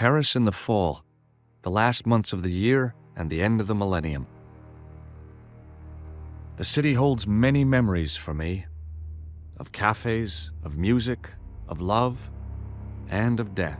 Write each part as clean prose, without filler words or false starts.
Paris in the fall, the last months of the year and the end of the millennium. The city holds many memories for me, of cafes, of music, of love, and of death.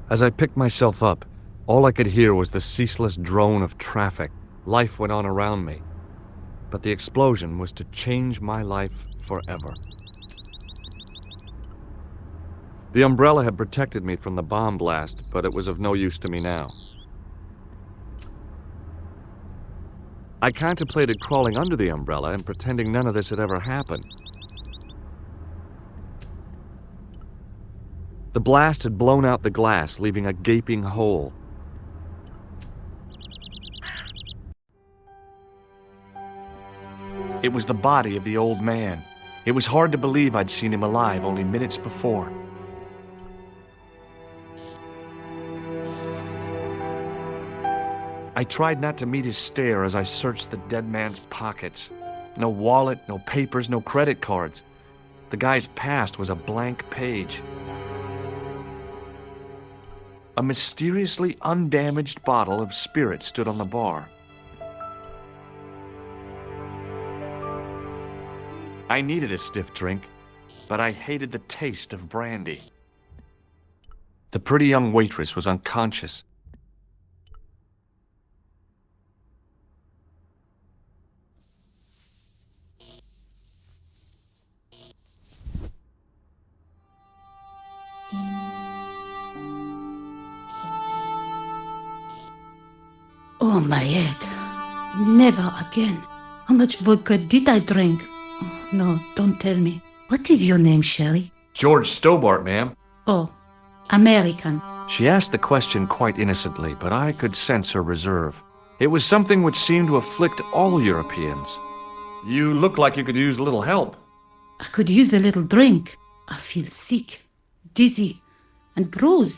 As I picked myself up, all I could hear was the ceaseless drone of traffic. Life went on around me, but the explosion was to change my life forever. The umbrella had protected me from the bomb blast, but it was of no use to me now. I contemplated crawling under the umbrella and pretending none of this had ever happened. The blast had blown out the glass, leaving a gaping hole. It was the body of the old man. It was hard to believe I'd seen him alive only minutes before. I tried not to meet his stare as I searched the dead man's pockets. No wallet, no papers, no credit cards. The guy's past was a blank page. A mysteriously undamaged bottle of spirit stood on the bar. I needed a stiff drink, but I hated the taste of brandy. The pretty young waitress was unconscious. Oh, my head. Never again. How much vodka did I drink? Oh, no, don't tell me. What is your name, Sherry? George Stobart, ma'am. Oh, American. She asked the question quite innocently, but I could sense her reserve. It was something which seemed to afflict all Europeans. You look like you could use a little help. I could use a little drink. I feel sick, dizzy, and bruised.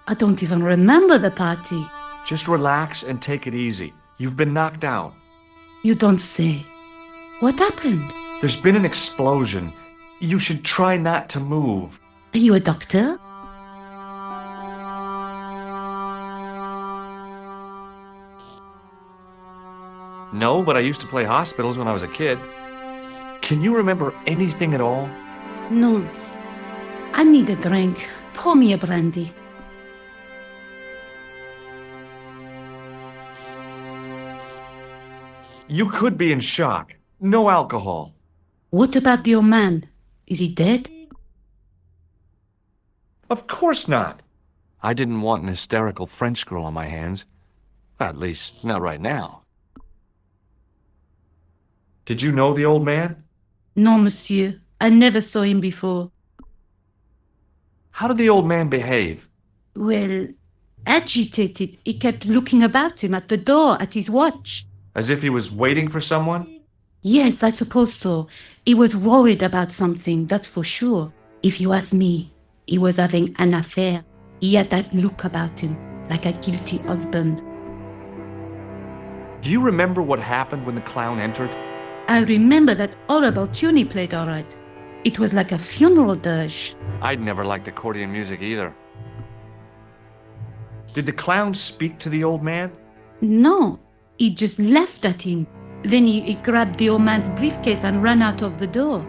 I don't even remember the party. Just relax and take it easy. You've been knocked out. You don't say. What happened? There's been an explosion. You should try not to move. Are you a doctor? No, but I used to play hospitals when I was a kid. Can you remember anything at all? No. I need a drink. Pour me a brandy. You could be in shock. No alcohol. What about the old man? Is he dead? Of course not. I didn't want an hysterical French girl on my hands. At least, not right now. Did you know the old man? No, monsieur. I never saw him before. How did the old man behave? Well, agitated. He kept looking about him at the door, at his watch. As if he was waiting for someone? Yes, I suppose so. He was worried about something, that's for sure. If you ask me, he was having an affair. He had that look about him, like a guilty husband. Do you remember what happened when the clown entered? I remember that horrible tune he played all right. It was like a funeral dirge. I'd never liked accordion music either. Did the clown speak to the old man? No, he just laughed at him. Then he grabbed the old man's briefcase and ran out of the door.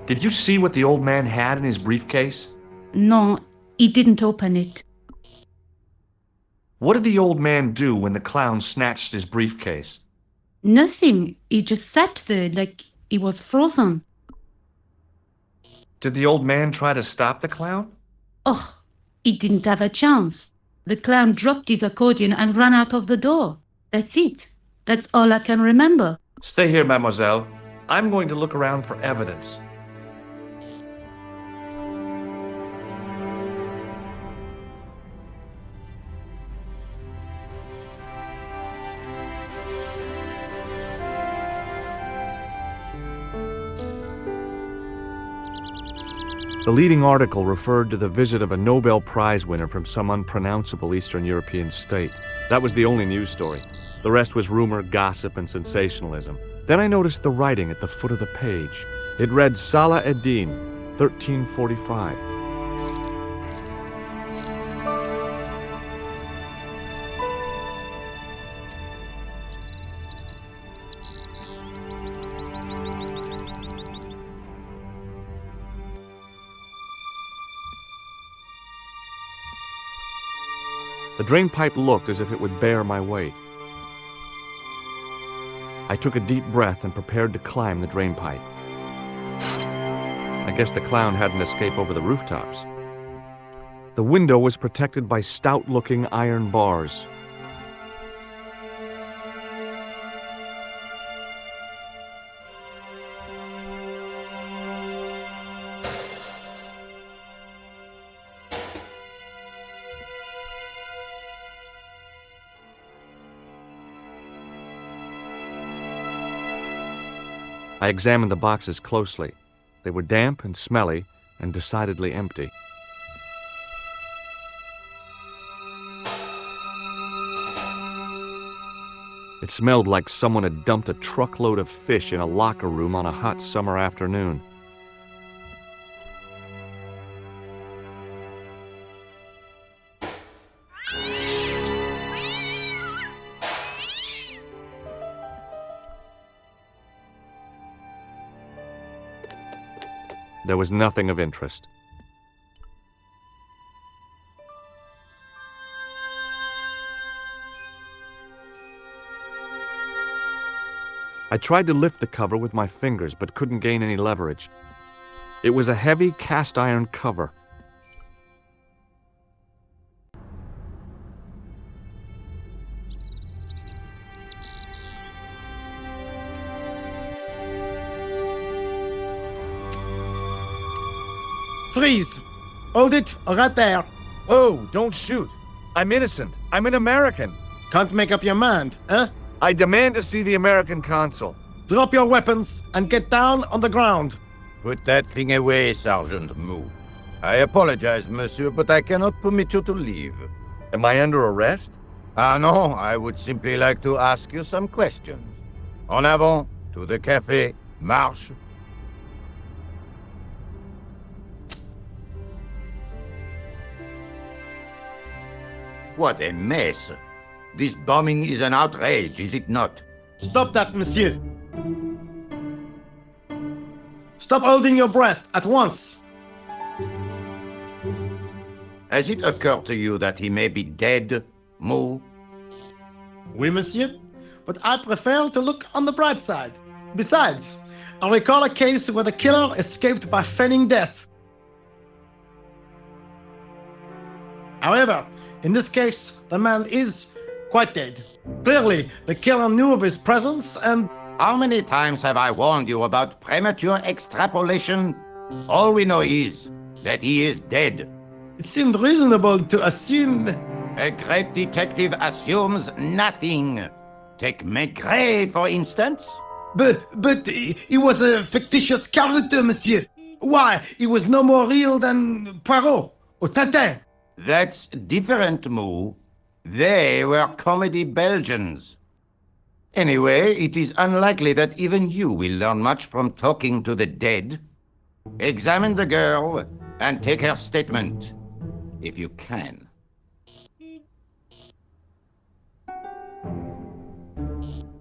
Did you see what the old man had in his briefcase? No, he didn't open it. What did the old man do when the clown snatched his briefcase? Nothing. He just sat there like he was frozen. Did the old man try to stop the clown? Oh, he didn't have a chance. The clown dropped his accordion and ran out of the door. That's it. That's all I can remember. Stay here, mademoiselle. I'm going to look around for evidence. The leading article referred to the visit of a Nobel Prize winner from some unpronounceable Eastern European state. That was the only news story. The rest was rumor, gossip, and sensationalism. Then I noticed the writing at the foot of the page. It read Salah Eddin, 1345. The drain pipe looked as if it would bear my weight. I took a deep breath and prepared to climb the drain pipe. I guess the clown had an escape over the rooftops. The window was protected by stout-looking iron bars. I examined the boxes closely. They were damp and smelly and decidedly empty. It smelled like someone had dumped a truckload of fish in a locker room on a hot summer afternoon. There was nothing of interest. I tried to lift the cover with my fingers, but couldn't gain any leverage. It was a heavy cast iron cover. Freeze! Hold it, right there. Oh, don't shoot. I'm innocent. I'm an American. Can't make up your mind, eh? I demand to see the American consul. Drop your weapons and get down on the ground. Put that thing away, Sergeant Moue. I apologize, monsieur, but I cannot permit you to leave. Am I under arrest? Ah, no, I would simply like to ask you some questions. En avant, to the café, marche. What a mess. This bombing is an outrage, is it not? Stop that, monsieur. Stop holding your breath at once. Has it occurred to you that he may be dead, Moue? Oui, monsieur. But I prefer to look on the bright side. Besides, I recall a case where the killer escaped by feigning death. However, in this case, the man is quite dead. Clearly, the killer knew of his presence and... How many times have I warned you about premature extrapolation? All we know is that he is dead. It seemed reasonable to assume... A great detective assumes nothing. Take Maigret, for instance. But he was a fictitious character, monsieur. Why, he was no more real than Poirot or Tintin. That's different, Moue. They were comedy Belgians. Anyway, it is unlikely that even you will learn much from talking to the dead. Examine the girl and take her statement, if you can.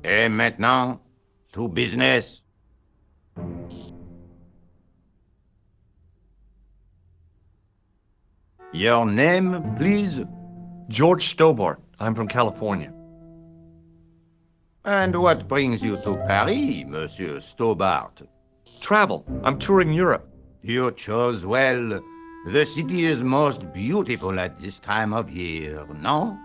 Et maintenant, to business. Your name, please? George Stobart. I'm from California. And what brings you to Paris, Monsieur Stobart? Travel. I'm touring Europe. You chose well. The city is most beautiful at this time of year, no?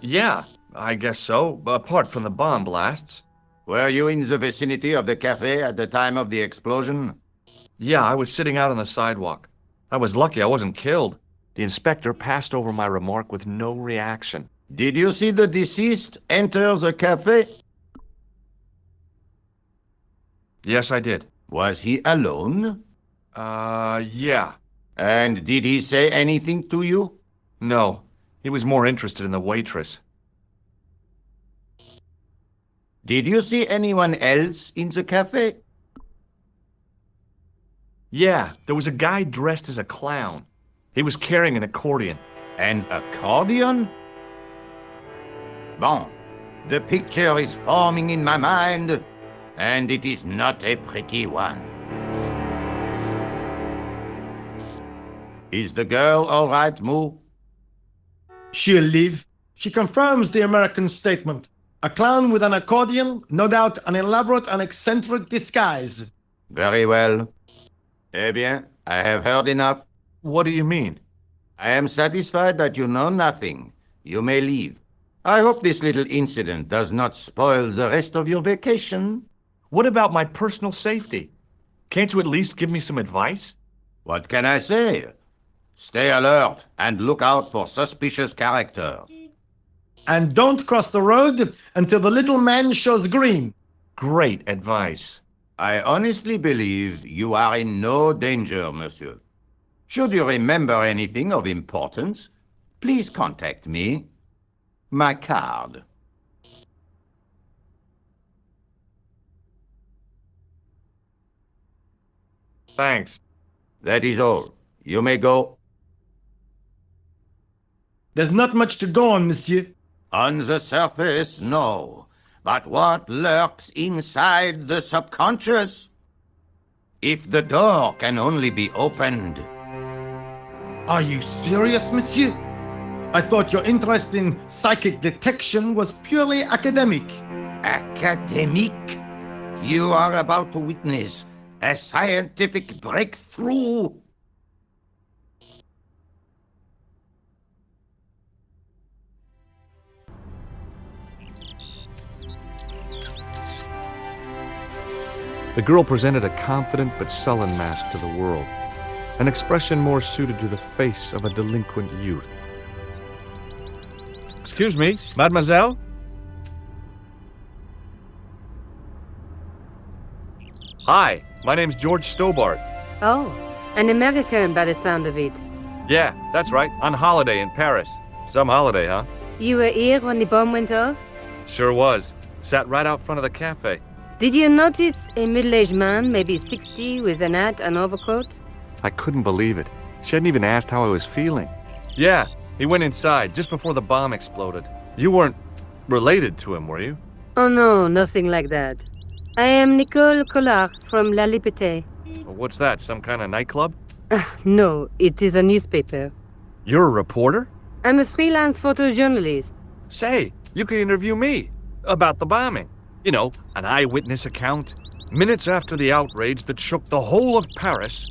Yeah, I guess so, apart from the bomb blasts. Were you in the vicinity of the cafe at the time of the explosion? Yeah, I was sitting out on the sidewalk. I was lucky I wasn't killed. The inspector passed over my remark with no reaction. Did you see the deceased enter the cafe? Yes, I did. Was he alone? Yeah. And did he say anything to you? No, he was more interested in the waitress. Did you see anyone else in the cafe? Yeah, there was a guy dressed as a clown. He was carrying an accordion. An accordion? Bon, the picture is forming in my mind, and it is not a pretty one. Is the girl all right, Moue? She'll live. She confirms the American statement. A clown with an accordion, no doubt an elaborate and eccentric disguise. Very well. Eh bien, I have heard enough. What do you mean? I am satisfied that you know nothing. You may leave. I hope this little incident does not spoil the rest of your vacation. What about my personal safety? Can't you at least give me some advice? What can I say? Stay alert and look out for suspicious characters. And don't cross the road until the little man shows green. Great advice. I honestly believe you are in no danger, monsieur. Should you remember anything of importance, please contact me. My card. Thanks. That is all. You may go. There's not much to go on, monsieur. On the surface, no. But what lurks inside the subconscious? If the door can only be opened. Are you serious, monsieur? I thought your interest in psychic detection was purely academic. Academic? You are about to witness a scientific breakthrough. The girl presented a confident but sullen mask to the world, an expression more suited to the face of a delinquent youth. Excuse me, mademoiselle? Hi, my name's George Stobart. Oh, an American by the sound of it. Yeah, that's right, on holiday in Paris. Some holiday, huh? You were here when the bomb went off? Sure was. Sat right out front of the cafe. Did you notice a middle-aged man, maybe 60, with an hat and overcoat? I couldn't believe it. She hadn't even asked how I was feeling. Yeah, he went inside just before the bomb exploded. You weren't related to him, were you? Oh no, nothing like that. I am Nicole Collard from La Liberté. Well, what's that, some kind of nightclub? No, it is a newspaper. You're a reporter? I'm a freelance photojournalist. Say, you can interview me about the bombing. You know, an eyewitness account. Minutes after the outrage that shook the whole of Paris.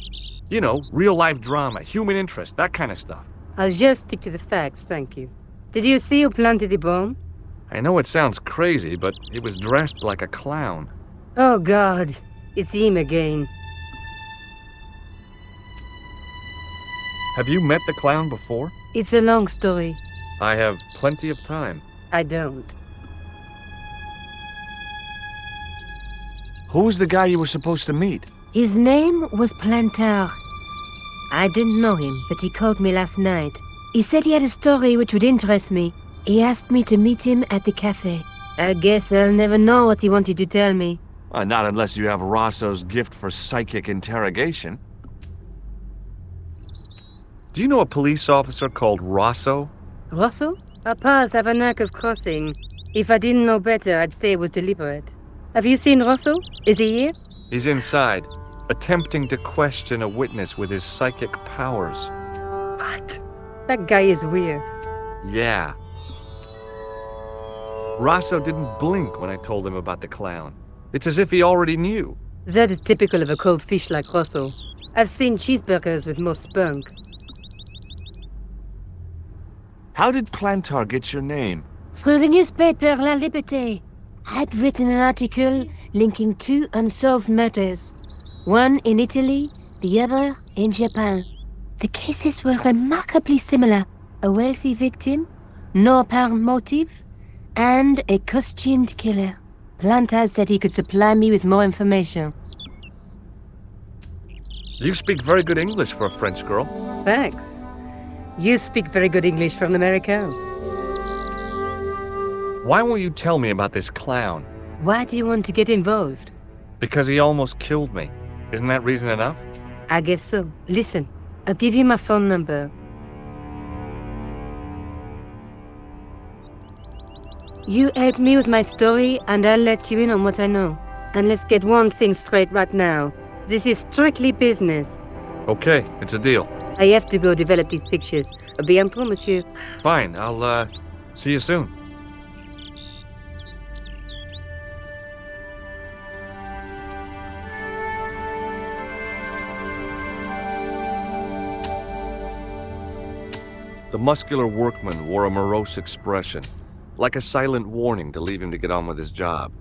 You know, real-life drama, human interest, that kind of stuff. I'll just stick to the facts, thank you. Did you see who planted the bomb? I know it sounds crazy, but he was dressed like a clown. Oh God, it's him again. Have you met the clown before? It's a long story. I have plenty of time. I don't. Who was the guy you were supposed to meet? His name was Plantar. I didn't know him, but he called me last night. He said he had a story which would interest me. He asked me to meet him at the cafe. I guess I'll never know what he wanted to tell me. Not unless you have Rosso's gift for psychic interrogation. Do you know a police officer called Rosso? Rosso? Our paths have a knack of crossing. If I didn't know better, I'd say it was deliberate. Have you seen Rosso? Is he here? He's inside, attempting to question a witness with his psychic powers. What? That guy is weird. Yeah. Rosso didn't blink when I told him about the clown. It's as if he already knew. That is typical of a cold fish like Rosso. I've seen cheeseburgers with more spunk. How did Plantar get your name? Through the newspaper La Liberté. I'd written an article linking two unsolved murders. One in Italy, the other in Japan. The cases were remarkably similar. A wealthy victim, no apparent motive, and a costumed killer. Plantar said he could supply me with more information. You speak very good English for a French girl. Thanks. You speak very good English from America. Why won't you tell me about this clown? Why do you want to get involved? Because he almost killed me. Isn't that reason enough? I guess so. Listen, I'll give you my phone number. You help me with my story, and I'll let you in on what I know. And let's get one thing straight right now. This is strictly business. Okay, it's a deal. I have to go develop these pictures. À bientôt, monsieur. Fine, I'll, see you soon. The muscular workman wore a morose expression, like a silent warning to leave him to get on with his job.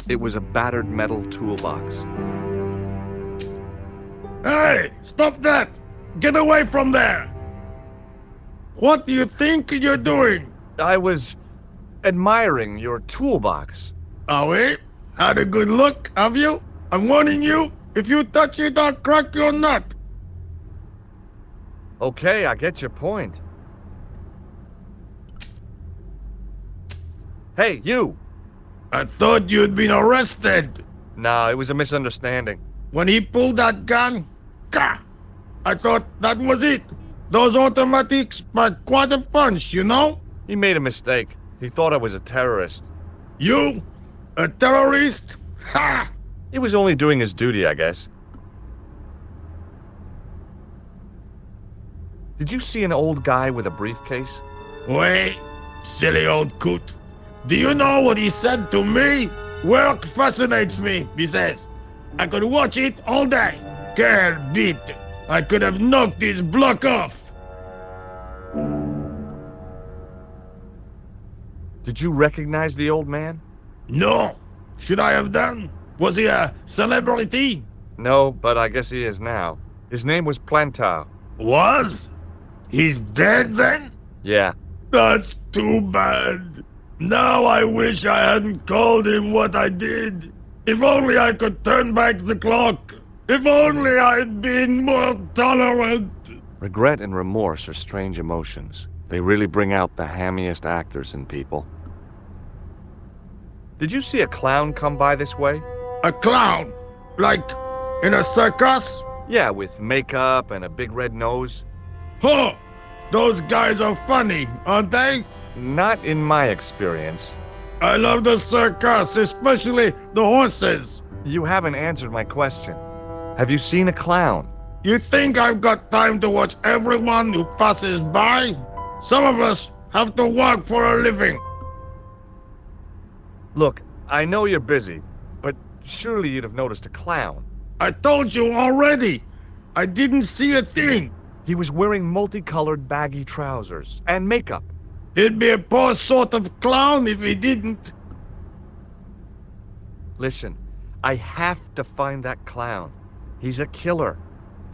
It was a battered metal toolbox. Hey, stop that! Get away from there! What do you think you're doing? I was admiring your toolbox. Oh, wait? Had a good look, have you? I'm warning you, if you touch it, I'll crack your nut. Okay, I get your point. Hey, you! I thought you'd been arrested. No, it was a misunderstanding. When he pulled that gun, gah, I thought that was it. Those automatics pack quite a punch, you know? He made a mistake. He thought I was a terrorist. You? A terrorist? Ha! He was only doing his duty, I guess. Did you see an old guy with a briefcase? Wait, silly old coot. Do you know what he said to me? Work fascinates me, he says. I could watch it all day. Quelle bite. I could have knocked his block off. Did you recognize the old man? No. Should I have done? Was he a celebrity? No, but I guess he is now. His name was Plantar. Was? He's dead then? Yeah. That's too bad. Now I wish I hadn't called him what I did. If only I could turn back the clock. If only I'd been more tolerant. Regret and remorse are strange emotions. They really bring out the hammiest actors in people. Did you see a clown come by this way? A clown? Like in a circus? Yeah, with makeup and a big red nose. Huh! Those guys are funny, aren't they? Not in my experience. I love the circus, especially the horses. You haven't answered my question. Have you seen a clown? You think I've got time to watch everyone who passes by? Some of us have to work for a living. Look, I know you're busy, but surely you'd have noticed a clown. I told you already. I didn't see a thing. He was wearing multicolored baggy trousers and makeup. He'd be a poor sort of clown if he didn't. Listen, I have to find that clown. He's a killer.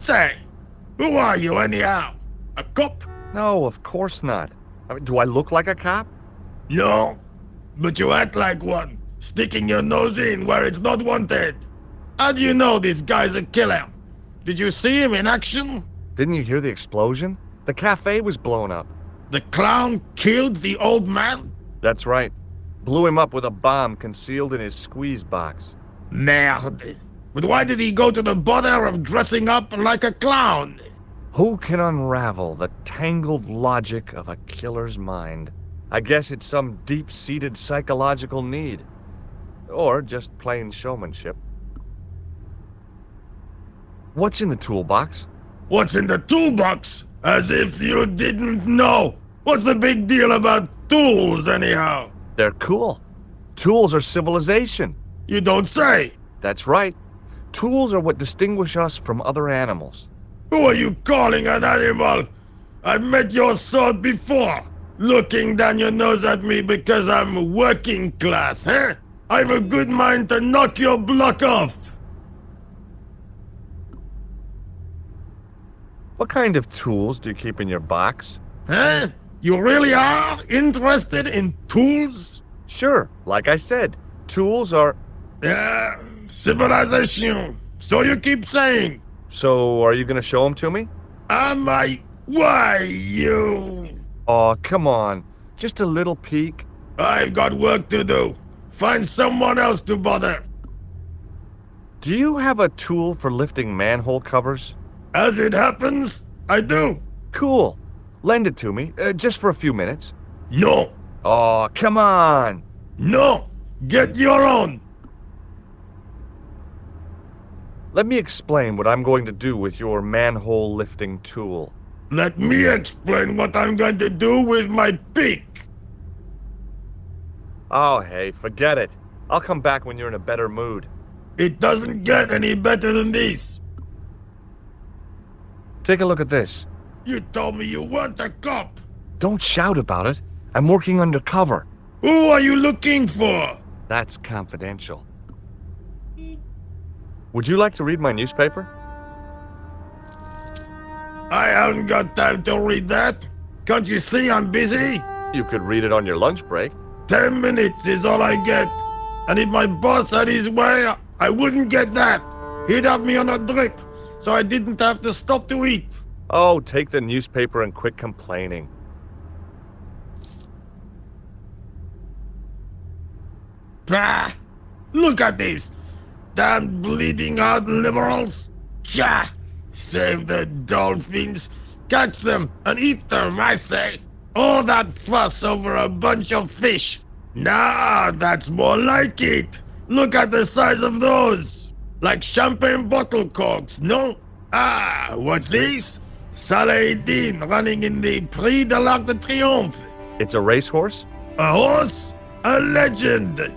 Say, who are you anyhow? A cop? No, of course not. I mean, do I look like a cop? No, but you act like one, sticking your nose in where it's not wanted. How do you know this guy's a killer? Did you see him in action? Didn't you hear the explosion? The cafe was blown up. The clown killed the old man? That's right. Blew him up with a bomb concealed in his squeeze box. Merde. But why did he go to the bother of dressing up like a clown? Who can unravel the tangled logic of a killer's mind? I guess it's some deep-seated psychological need. Or just plain showmanship. What's in the toolbox? What's in the toolbox? As if you didn't know. What's the big deal about tools, anyhow? They're cool. Tools are civilization. You don't say. That's right. Tools are what distinguish us from other animals. Who are you calling an animal? I've met your sort before. Looking down your nose at me because I'm working class, huh? I've a good mind to knock your block off. What kind of tools do you keep in your box? Huh? You really are interested in tools? Sure, like I said, tools are... Yeah, civilization. So you keep saying. So, are you gonna show them to me? Am I? Why, you? Aw, come on. Just a little peek. I've got work to do. Find someone else to bother. Do you have a tool for lifting manhole covers? As it happens, I do. Cool. Lend it to me, just for a few minutes. No. Aw, come on. No. Get your own. Let me explain what I'm going to do with your manhole lifting tool. Let me explain what I'm going to do with my pick. Oh, hey, forget it. I'll come back when you're in a better mood. It doesn't get any better than this. Take a look at this. You told me you weren't a cop. Don't shout about it. I'm working undercover. Who are you looking for? That's confidential. Would you like to read my newspaper? I haven't got time to read that. Can't you see I'm busy? You could read it on your lunch break. 10 minutes is all I get. And if my boss had his way, I wouldn't get that. He'd have me on a drip, so I didn't have to stop to eat. Oh, take the newspaper and quit complaining. Bah! Look at this. Damn bleeding out liberals. Tja! Save the dolphins. Catch them and eat them, I say. All that fuss over a bunch of fish. Nah, that's more like it. Look at the size of those. Like champagne bottle corks, no? Ah, what's this? Saladin running in the Prix de l'Arc de Triomphe. It's a racehorse? A horse? A legend.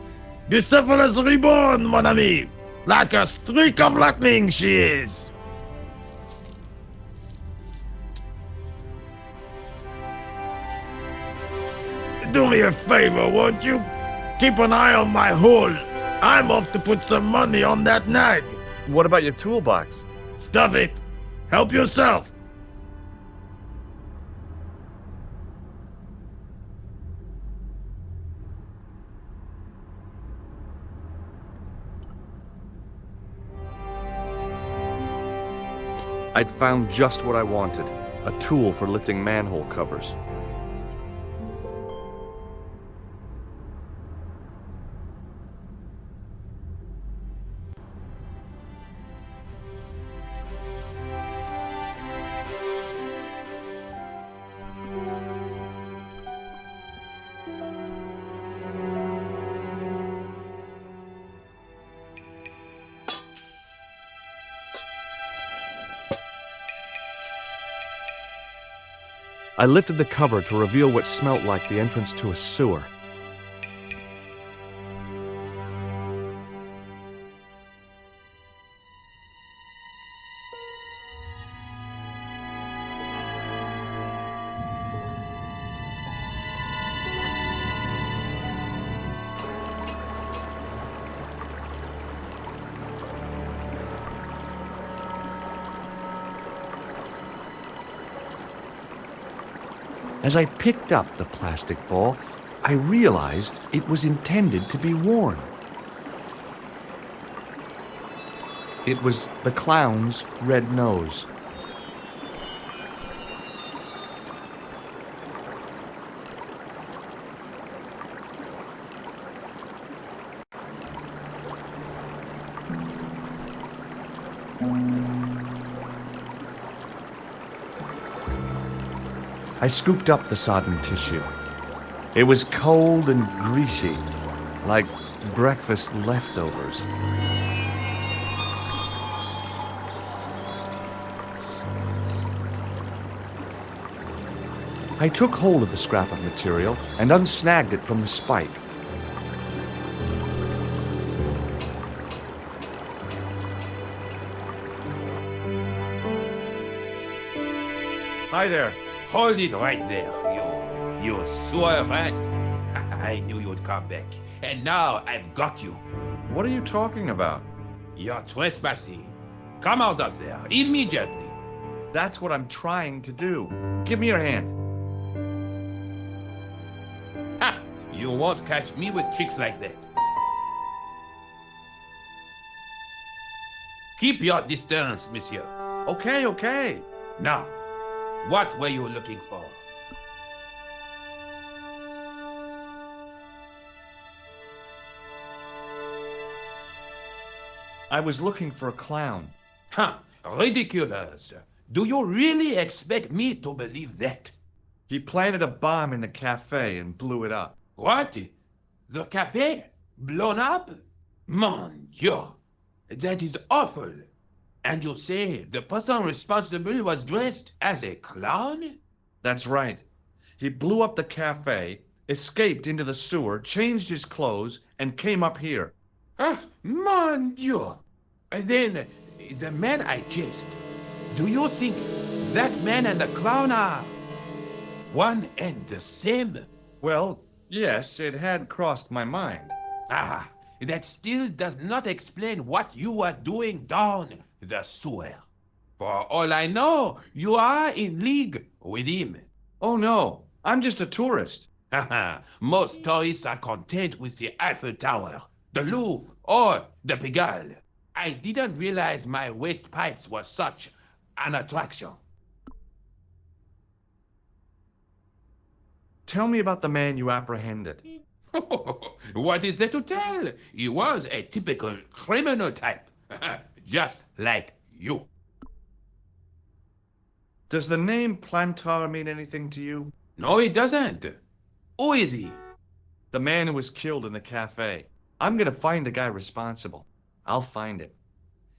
Bucephalus reborn, mon ami. Like a streak of lightning she is. Do me a favor, won't you? Keep an eye on my hole. I'm off to put some money on that nag. What about your toolbox? Stuff it. Help yourself. I'd found just what I wanted. A tool for lifting manhole covers. I lifted the cover to reveal what smelt like the entrance to a sewer. As I picked up the plastic ball, I realized it was intended to be worn. It was the clown's red nose. I scooped up the sodden tissue. It was cold and greasy, like breakfast leftovers. I took hold of the scrap of material and unsnagged it from the spike. Hi there. Hold it right there, you sewer rat. I knew you'd come back. And now I've got you. What are you talking about? You're trespassing. Come out of there, immediately. That's what I'm trying to do. Give me your hand. Ha! You won't catch me with tricks like that. Keep your distance, monsieur. Okay, okay. Now, what were you looking for? I was looking for a clown. Huh, ridiculous. Do you really expect me to believe that? He planted a bomb in the cafe and blew it up. What? The cafe? Blown up? Mon Dieu, that is awful. And you say the person responsible was dressed as a clown? That's right. He blew up the cafe, escaped into the sewer, changed his clothes, and came up here. Ah, mon Dieu. Then, the man I chased, do you think that man and the clown are one and the same? Well, yes, it had crossed my mind. Ah, that still does not explain what you are doing down the sewer. For all I know, you are in league with him. Oh no, I'm just a tourist. Haha, most tourists are content with the Eiffel Tower, the Louvre, or the Pigalle. I didn't realize my waste pipes were such an attraction. Tell me about the man you apprehended. What is there to tell? He was a typical criminal type, just like you. Does the name Plantar mean anything to you? No, it doesn't. Who is he? The man who was killed in the cafe. I'm gonna find the guy responsible. I'll find him.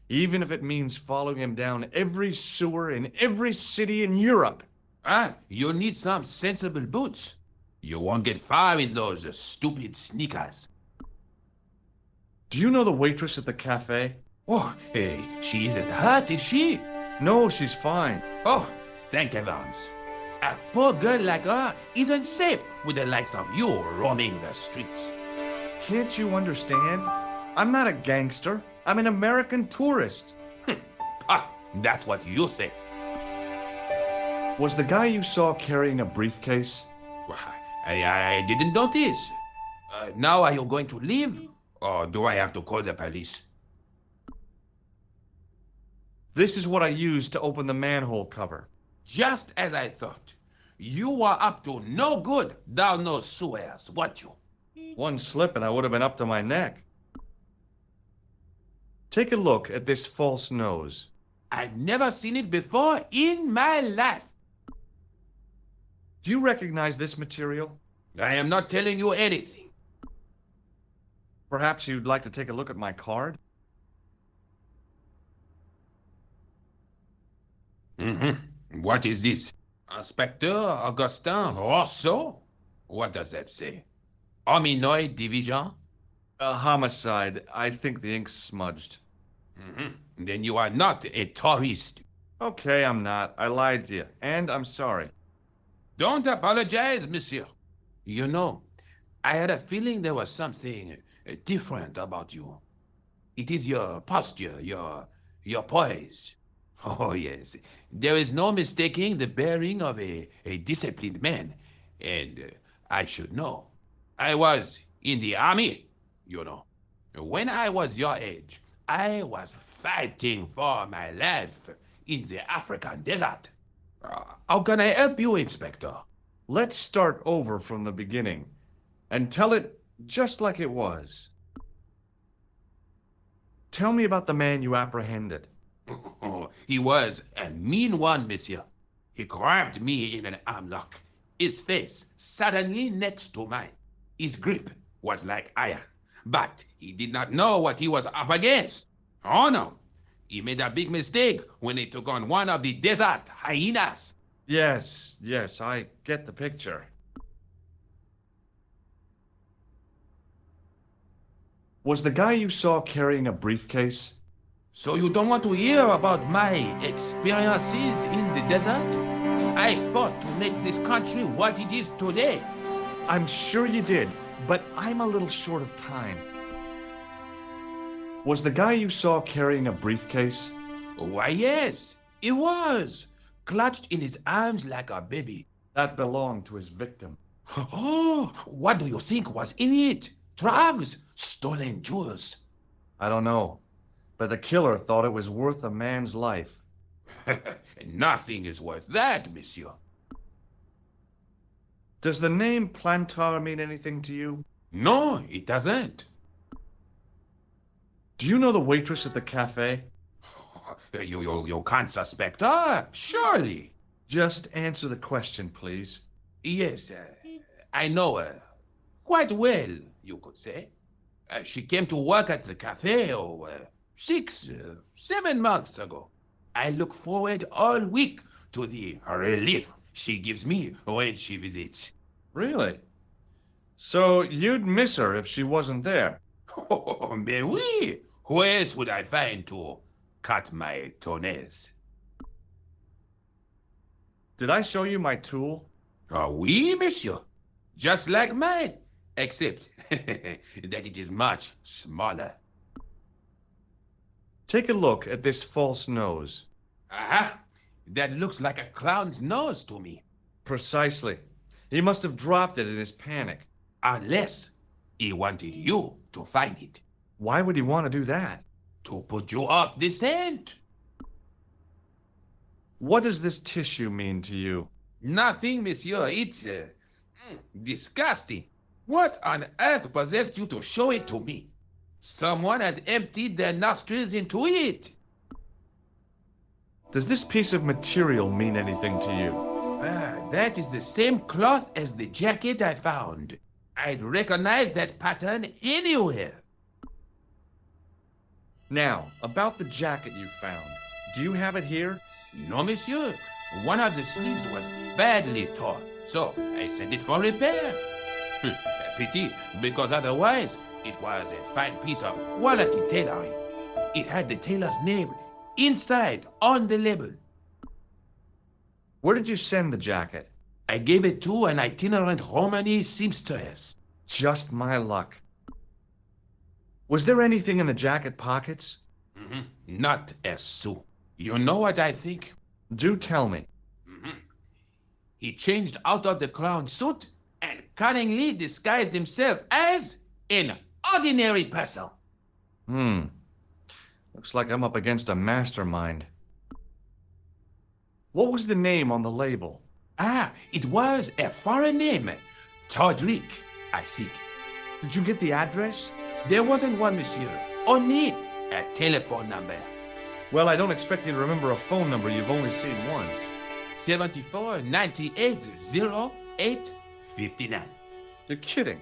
Even if it means following him down every sewer in every city in Europe. Ah, you need some sensible boots. You won't get far in those stupid sneakers. Do you know the waitress at the cafe? Oh, hey, she isn't hurt, is she? No, she's fine. Oh, thank heavens. A poor girl like her isn't safe with the likes of you roaming the streets. Can't you understand? I'm not a gangster. I'm an American tourist. Ah, that's what you say. Was the guy you saw carrying a briefcase? I didn't notice. Now are you going to leave? Or do I have to call the police? This is what I used to open the manhole cover. Just as I thought. You were up to no good down those sewers, weren't you? One slip and I would have been up to my neck. Take a look at this false nose. I've never seen it before in my life. Do you recognize this material? I am not telling you anything. Perhaps you'd like to take a look at my card? Mm-hmm. What is this? Inspector Augustin Rousseau? What does that say? Hominoid Division? A homicide. I think the ink's smudged. Then you are not a tourist. Okay, I'm not. I lied to you, and I'm sorry. Don't apologize, monsieur. You know, I had a feeling there was something different about you. It is your posture, your poise. Oh, yes. There is no mistaking the bearing of a disciplined man. And I should know. I was in the army, you know. When I was your age, I was fighting for my life in the African desert. How can I help you, Inspector? Let's start over from the beginning and tell it just like it was. Tell me about the man you apprehended. He was a mean one, monsieur. He grabbed me in an armlock. His face suddenly next to mine. His grip was like iron, but he did not know what he was up against. Oh no, he made a big mistake when he took on one of the desert hyenas. Yes, I get the picture. Was the guy you saw carrying a briefcase? So you don't want to hear about my experiences in the desert? I fought to make this country what it is today. I'm sure you did, but I'm a little short of time. Was the guy you saw carrying a briefcase? Why, yes, he was, clutched in his arms like a baby. That belonged to his victim. Oh, what do you think was in it? Drugs? Stolen jewels? I don't know, but the killer thought it was worth a man's life. Nothing is worth that, monsieur. Does the name Plantar mean anything to you? No, it doesn't. Do you know the waitress at the cafe? You can't suspect her, surely. Just answer the question, please. Yes, I know her. Quite well, you could say. She came to work at the cafe, 6, 7 months ago. I look forward all week to the relief she gives me when she visits. Really? So you'd miss her if she wasn't there? Oh, mais oui! Who else would I find to cut my toenails? Did I show you my tool? Oui, monsieur. Just like mine, except that it is much smaller. Take a look at this false nose. Aha! That looks like a clown's nose to me. Precisely. He must have dropped it in his panic. Unless he wanted you to find it. Why would he want to do that? To put you off the scent. What does this tissue mean to you? Nothing, monsieur. It's disgusting. What on earth possessed you to show it to me? Someone had emptied their nostrils into it. Does this piece of material mean anything to you? That is the same cloth as the jacket I found. I'd recognize that pattern anywhere. Now, about the jacket you found. Do you have it here? No, monsieur. One of the sleeves was badly torn, so I sent it for repair. Pity, because otherwise it was a fine piece of quality tailoring. It had the tailor's name inside on the label. Where did you send the jacket? I gave it to an itinerant Romany seamstress. Just my luck. Was there anything in the jacket pockets? Not a sou. You know what I think? Do tell me. He changed out of the clown suit and cunningly disguised himself as an ordinary person. Looks like I'm up against a mastermind. What was the name on the label? It was a foreign name. Todrick, I think. Did you get the address? There wasn't one, monsieur. Only a telephone number. Well, I don't expect you to remember a phone number you've only seen once. 74 98 08 59. You're kidding.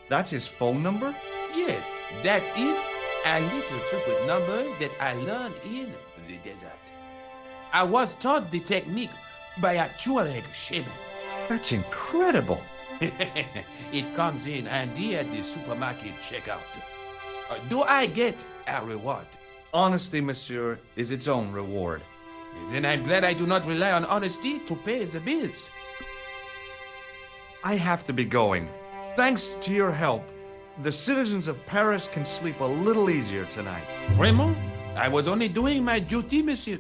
That's his phone number? Yes, that's it. A little trick with numbers that I learned in the desert. I was taught the technique by actual exhibit. That's incredible. It comes in handy at the supermarket checkout. Do I get a reward? Honesty, monsieur, is its own reward. Then I'm glad I do not rely on honesty to pay the bills. I have to be going. Thanks to your help, the citizens of Paris can sleep a little easier tonight. Raymond, I was only doing my duty, monsieur.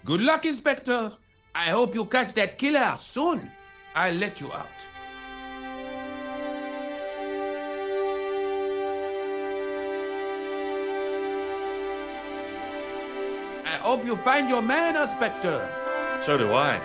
Good luck, Inspector. I hope you catch that killer soon. I'll let you out. I hope you find your man, Inspector. So do I.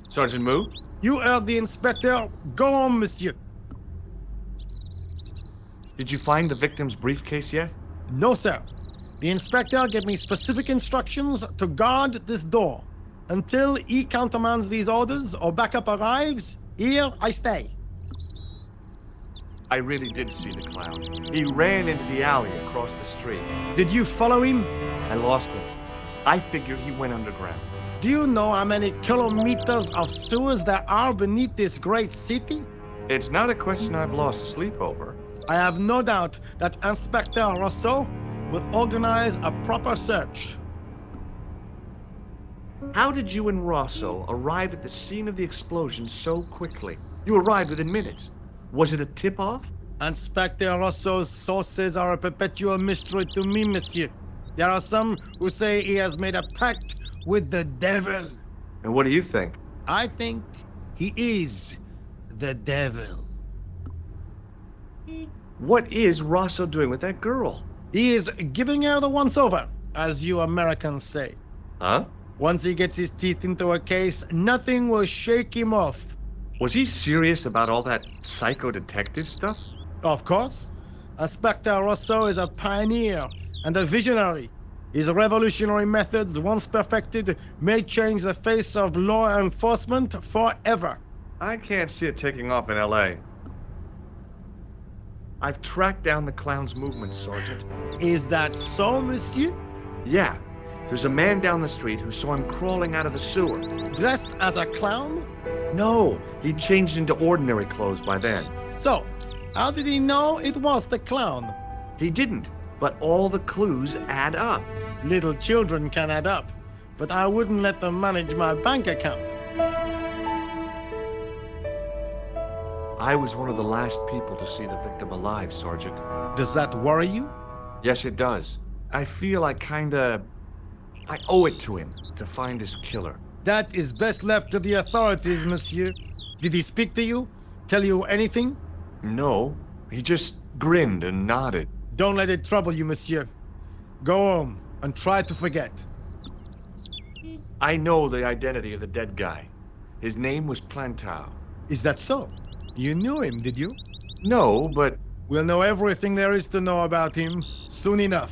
Sergeant Moue? You heard the inspector. Go on, monsieur. Did you find the victim's briefcase yet? No, sir. The inspector gave me specific instructions to guard this door. Until he countermands these orders or backup arrives, here I stay. I really did see the clown. He ran into the alley across the street. Did you follow him? I lost him. I figure he went underground. Do you know how many kilometers of sewers there are beneath this great city? It's not a question I've lost sleep over. I have no doubt that Inspector Rousseau will organize a proper search. How did you and Rosso arrive at the scene of the explosion so quickly? You arrived within minutes. Was it a tip-off? Inspector Rousseau's sources are a perpetual mystery to me, monsieur. There are some who say he has made a pact with the devil. And what do you think? I think he is the devil. What is Rosso doing with that girl? He is giving her the once-over, as you Americans say. Huh? Once he gets his teeth into a case, nothing will shake him off. Was he serious about all that psycho-detective stuff? Of course. Inspector Rousseau is a pioneer and a visionary. His revolutionary methods, once perfected, may change the face of law enforcement forever. I can't see it taking off in L.A. I've tracked down the clown's movements, Sergeant. Is that so, monsieur? Yeah. There's a man down the street who saw him crawling out of the sewer. Dressed as a clown? No, he'd changed into ordinary clothes by then. So, how did he know it was the clown? He didn't, but all the clues add up. Little children can add up, but I wouldn't let them manage my bank account. I was one of the last people to see the victim alive, Sergeant. Does that worry you? Yes, it does. I feel I owe it to him to find his killer. That is best left to the authorities, monsieur. Did he speak to you? Tell you anything? No, he just grinned and nodded. Don't let it trouble you, monsieur. Go home and try to forget. I know the identity of the dead guy. His name was Plantou. Is that so? You knew him, did you? No, but We'll know everything there is to know about him soon enough.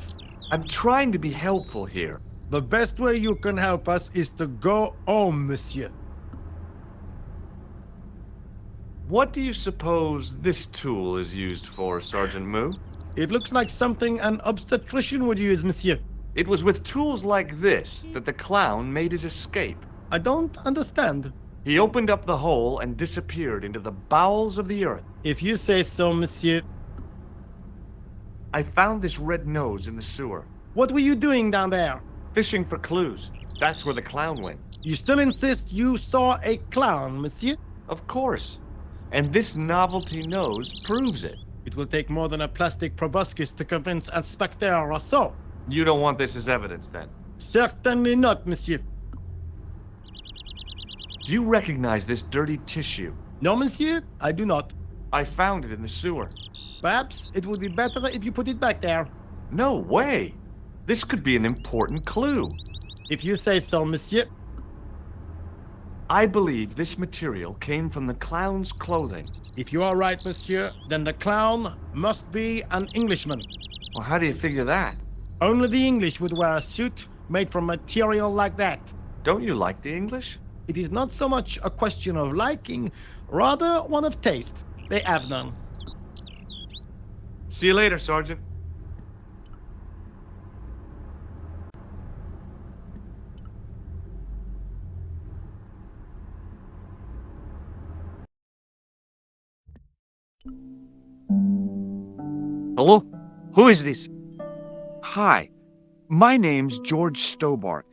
I'm trying to be helpful here. The best way you can help us is to go home, monsieur. What do you suppose this tool is used for, Sergeant Moue? It looks like something an obstetrician would use, monsieur. It was with tools like this that the clown made his escape. I don't understand. He opened up the hole and disappeared into the bowels of the earth. If you say so, monsieur. I found this red nose in the sewer. What were you doing down there? Fishing for clues. That's where the clown went. You still insist you saw a clown, monsieur? Of course. And this novelty nose proves it. It will take more than a plastic proboscis to convince Inspector Rousseau. You don't want this as evidence, then? Certainly not, monsieur. Do you recognize this dirty tissue? No, monsieur, I do not. I found it in the sewer. Perhaps it would be better if you put it back there. No way! This could be an important clue. If you say so, monsieur. I believe this material came from the clown's clothing. If you are right, monsieur, then the clown must be an Englishman. Well, how do you figure that? Only the English would wear a suit made from material like that. Don't you like the English? It is not so much a question of liking, rather one of taste. They have none. See you later, Sergeant. Hello? Who is this? Hi, my name's George Stobart.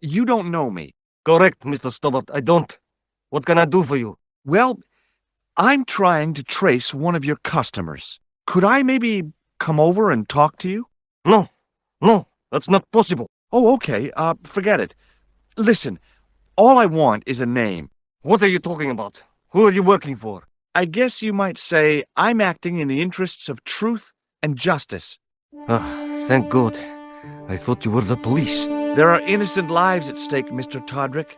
You don't know me. Correct, Mr. Stobart. I don't. What can I do for you? Well, I'm trying to trace one of your customers. Could I maybe come over and talk to you? No. No, that's not possible. Oh, okay. Forget it. Listen, all I want is a name. What are you talking about? Who are you working for? I guess you might say I'm acting in the interests of truth and justice. Ah, thank God. I thought you were the police. There are innocent lives at stake, Mr. Todrick.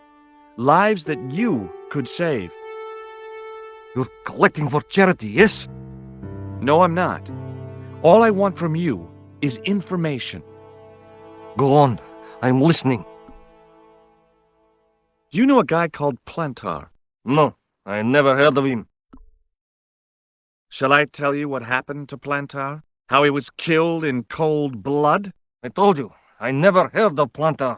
Lives that you could save. You're collecting for charity, yes? No, I'm not. All I want from you is information. Go on. I'm listening. Do you know a guy called Plantar? No, I never heard of him. Shall I tell you what happened to Plantar? How he was killed in cold blood? I told you, I never heard of Plantar.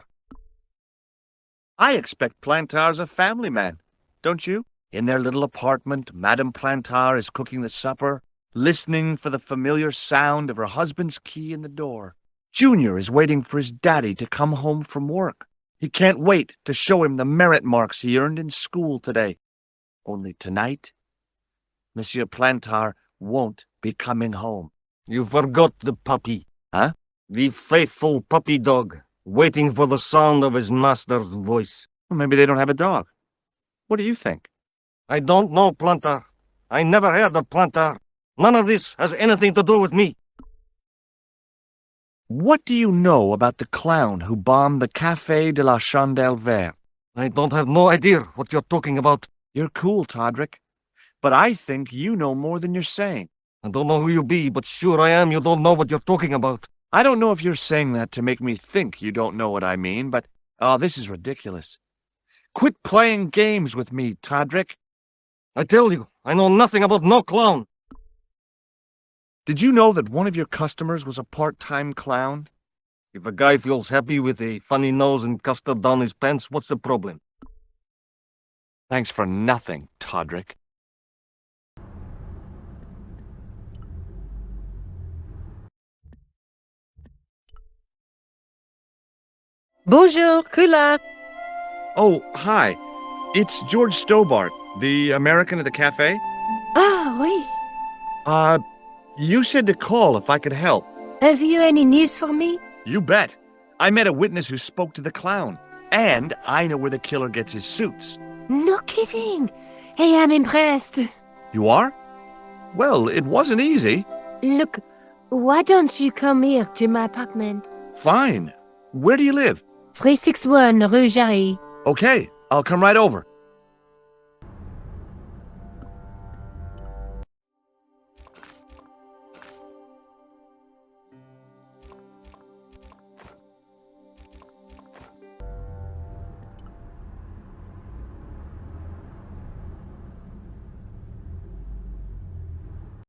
I expect Plantar's a family man, don't you? In their little apartment, Madame Plantar is cooking the supper, listening for the familiar sound of her husband's key in the door. Junior is waiting for his daddy to come home from work. He can't wait to show him the merit marks he earned in school today. Only tonight, Monsieur Plantar won't be coming home. You forgot the puppy. Huh? The faithful puppy dog, waiting for the sound of his master's voice. Well, maybe they don't have a dog. What do you think? I don't know, Plantar. I never heard of Plantar. None of this has anything to do with me. What do you know about the clown who bombed the Café de la Chandelle Verte? I don't have no idea what you're talking about. You're cool, Todrick. But I think you know more than you're saying. I don't know who you be, but sure I am you don't know what you're talking about. I don't know if you're saying that to make me think you don't know what I mean, but... Oh, this is ridiculous. Quit playing games with me, Todrick. I tell you, I know nothing about no clown. Did you know that one of your customers was a part-time clown? If a guy feels happy with a funny nose and custard down his pants, what's the problem? Thanks for nothing, Todrick. Bonjour, Kula. Oh, hi. It's George Stobart, the American at the cafe. Ah, oui. You said to call if I could help. Have you any news for me? You bet. I met a witness who spoke to the clown. And I know where the killer gets his suits. No kidding. Hey, I'm impressed. You are? Well, it wasn't easy. Look, why don't you come here to my apartment? Fine. Where do you live? 361 Rue Jarry. Okay, I'll come right over.